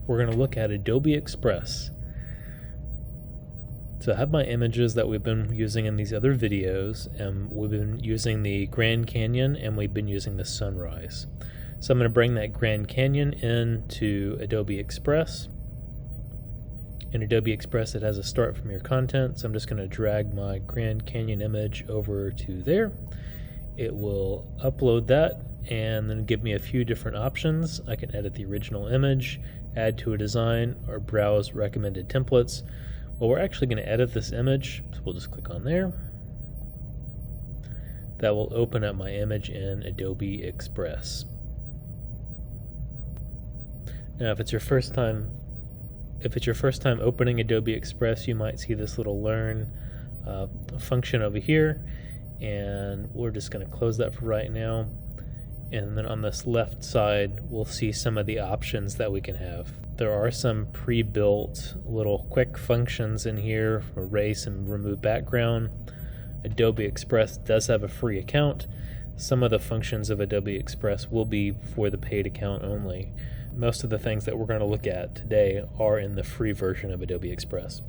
we're going to look at Adobe Express. So I have my images that we've been using in these other videos, and we've been using the Grand Canyon and we've been using the sunrise. So I'm going to bring that Grand Canyon into Adobe Express. In Adobe Express, it has a start from your content, so I'm just going to drag my Grand Canyon image over to there. It will upload that and then give me a few different options. I can edit the original image, add to a design, or browse recommended templates. Well, we're actually going to edit this image, so we'll just click on there. That will open up my image in Adobe Express. Now, if it's your first time opening Adobe Express, you might see this little learn function over here, and we're just going to close that for right now. And then on this left side, we'll see some of the options that we can have. There are some pre-built little quick functions in here for erase and remove background. Adobe Express does have a free account. Some of the functions of Adobe Express will be for the paid account only. Most of the things that we're going to look at today are in the free version of Adobe Express.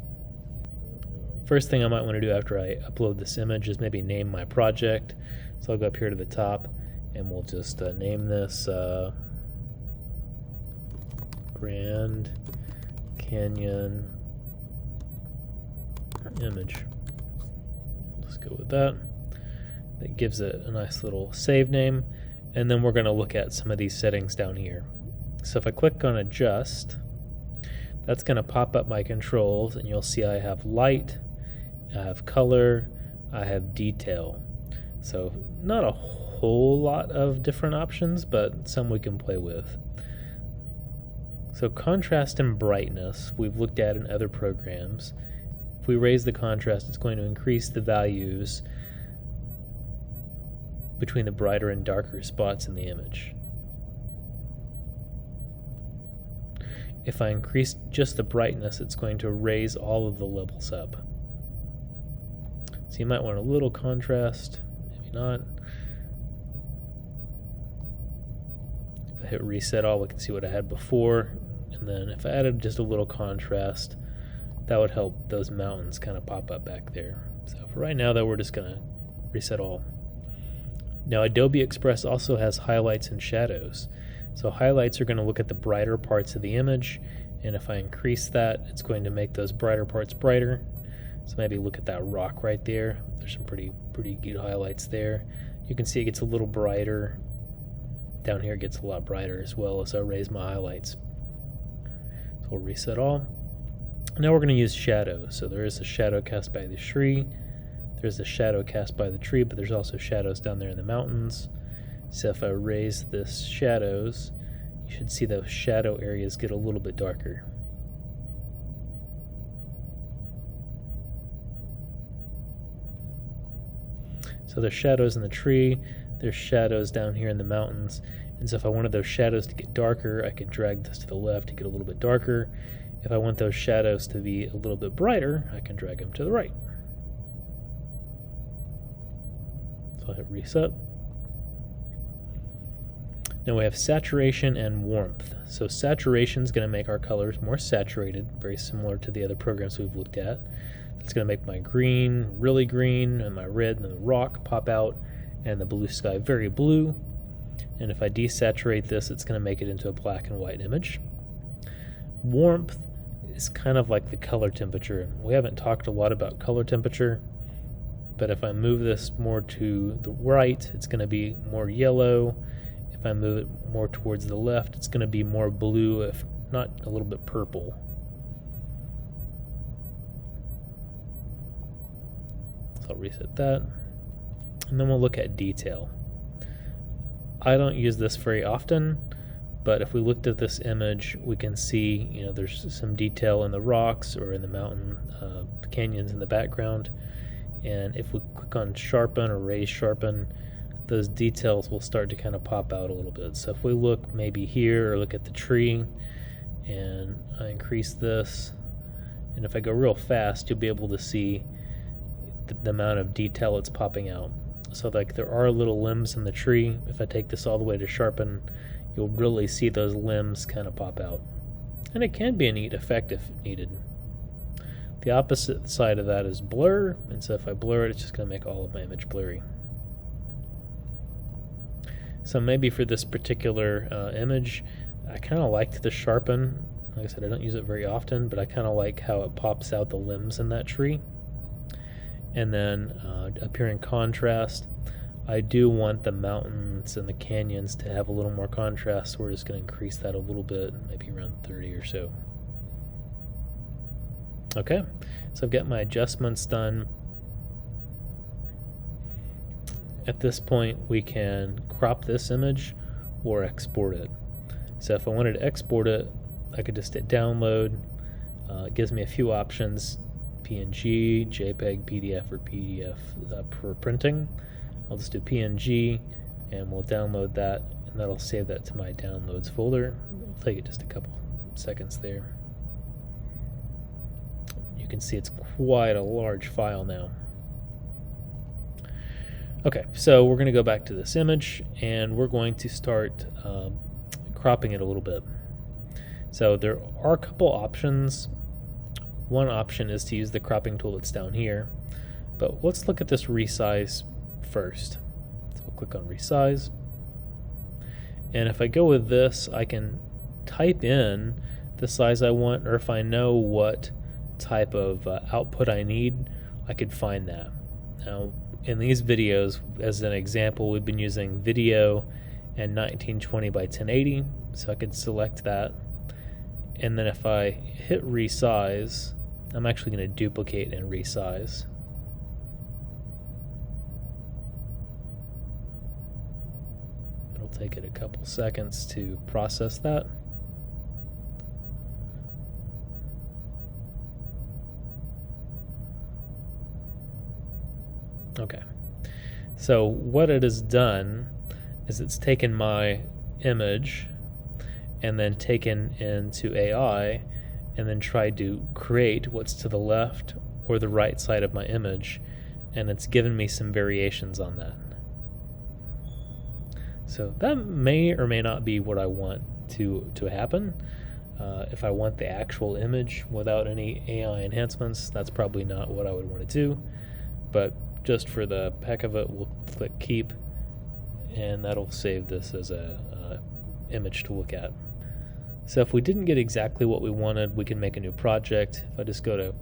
First thing I might want to do after I upload this image is maybe name my project. So I'll go up here to the top and we'll just name this Grand Canyon image. Let's go with that. That gives it a nice little save name. And then we're going to look at some of these settings down here. So if I click on adjust, that's going to pop up my controls, and you'll see I have light, I have color, I have detail. So not a whole lot of different options, but some we can play with. So contrast and brightness we've looked at in other programs. If we raise the contrast, it's going to increase the values between the brighter and darker spots in the image. If I increase just the brightness, it's going to raise all of the levels up. So you might want a little contrast, maybe not. If I hit reset all, we can see what I had before. And then if I added just a little contrast, that would help those mountains kind of pop up back there. So for right now, though, we're just going to reset all. Now, Adobe Express also has highlights and shadows. So highlights are going to look at the brighter parts of the image, and if I increase that, it's going to make those brighter parts brighter. So maybe look at that rock right there. There's some pretty good highlights there. You can see it gets a little brighter. Down here it gets a lot brighter as well as I raise my highlights. So we'll reset all. Now we're going to use shadows. So there is a shadow cast by the tree. There's a shadow cast by the tree, but there's also shadows down there in the mountains. So if I raise this shadows, you should see those shadow areas get a little bit darker. So there's shadows in the tree, there's shadows down here in the mountains, and so if I wanted those shadows to get darker, I can drag this to the left to get a little bit darker. If I want those shadows to be a little bit brighter, I can drag them to the right. So I'll hit reset. Now we have saturation and warmth. So saturation is going to make our colors more saturated, very similar to the other programs we've looked at. It's going to make my green really green, and my red and the rock pop out, and the blue sky very blue. And if I desaturate this, it's going to make it into a black and white image. Warmth is kind of like the color temperature. We haven't talked a lot about color temperature, but if I move this more to the right, it's going to be more yellow. If I move it more towards the left, it's going to be more blue, if not a little bit purple. So I'll reset that. And then we'll look at detail. I don't use this very often, but if we looked at this image, we can see, there's some detail in the rocks or in the mountain canyons in the background. And if we click on sharpen or raise sharpen, those details will start to kind of pop out a little bit. So if we look maybe here or look at the tree and I increase this, and if I go real fast, you'll be able to see the amount of detail it's popping out. So like there are little limbs in the tree. If I take this all the way to sharpen, you'll really see those limbs kind of pop out. And it can be a neat effect if needed. The opposite side of that is blur, and so if I blur it, it's just going to make all of my image blurry. So maybe for this particular image, I kind of liked the sharpen. Like I said, I don't use it very often, but I kind of like how it pops out the limbs in that tree. And then up here in contrast, I do want the mountains and the canyons to have a little more contrast, so we're just going to increase that a little bit, maybe around 30 or so. Okay, so I've got my adjustments done. At this point, we can crop this image or export it. So if I wanted to export it, I could just hit download. It gives me a few options: PNG, JPEG, PDF, or PDF for printing. I'll just do PNG, and we'll download that, and that'll save that to my downloads folder. It'll take it just a couple seconds there. You can see it's quite a large file now. Okay, so we're going to go back to this image, and we're going to start cropping it a little bit. So there are a couple options. One option is to use the cropping tool that's down here, but let's look at this resize first. So I'll click on resize, and if I go with this, I can type in the size I want, or if I know what type of output I need, I could find that. Now in these videos, as an example, we've been using video and 1920 by 1080, so I could select that, and then if I hit resize, I'm actually going to duplicate and resize. It'll take it a couple seconds to process that. Okay, so what it has done is it's taken my image and then taken into AI and then tried to create what's to the left or the right side of my image, and it's given me some variations on that. So that may or may not be what I want to happen. If I want the actual image without any AI enhancements, that's probably not what I would want to do, but just for the heck of it, we'll click keep, and that'll save this as a image to look at. So if we didn't get exactly what we wanted, we can make a new project. If I just go to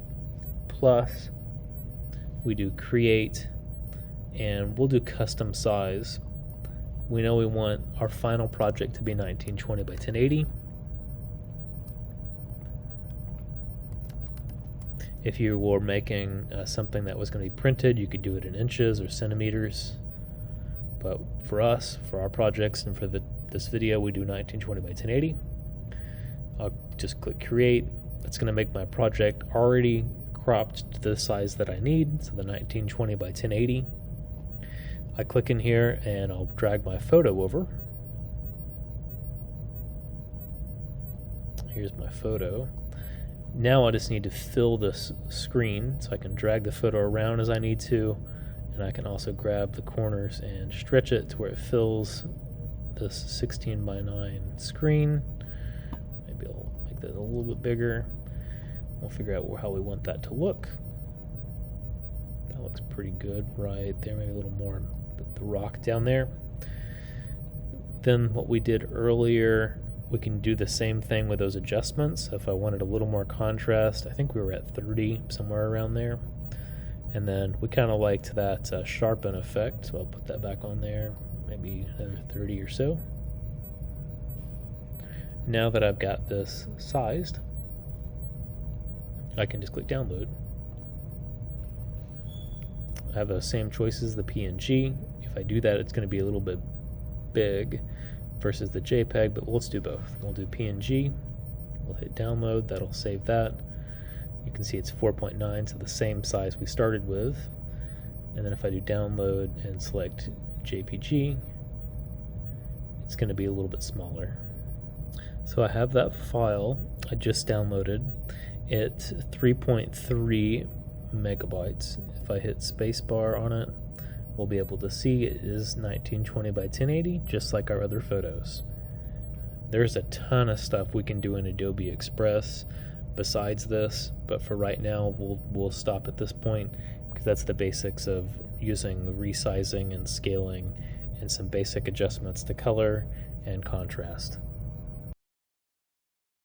plus, we do create, and we'll do custom size. We know we want our final project to be 1920 by 1080. If you were making something that was going to be printed, you could do it in inches or centimeters. But for us, for our projects, and for this video, we do 1920 by 1080. I'll just click create. That's going to make my project already cropped to the size that I need, so the 1920 by 1080. I click in here and I'll drag my photo over. Here's my photo. Now I just need to fill this screen, so I can drag the photo around as I need to, and I can also grab the corners and stretch it to where it fills this 16 by 9 screen. Maybe I'll make that a little bit bigger. We'll figure out how we want that to look. That looks pretty good right there, maybe a little more the rock down there. Then what we did earlier, we can do the same thing with those adjustments. So if I wanted a little more contrast, I think we were at 30, somewhere around there. And then we kind of liked that sharpen effect, so I'll put that back on there, maybe another 30 or so. Now that I've got this sized, I can just click download. I have those same choices, the PNG. If I do that, it's going to be a little bit big versus the JPEG, but let's do both. We'll do PNG, we'll hit download, that'll save that. You can see it's 4.9, so the same size we started with. And then if I do download and select JPG, it's going to be a little bit smaller. So I have that file I just downloaded. It's 3.3 megabytes. If I hit spacebar on it, we'll be able to see it is 1920 by 1080, just like our other photos. there's a ton of stuff we can do in Adobe Express besides this, but for right now we'll stop at this point because that's the basics of using resizing and scaling and some basic adjustments to color and contrast.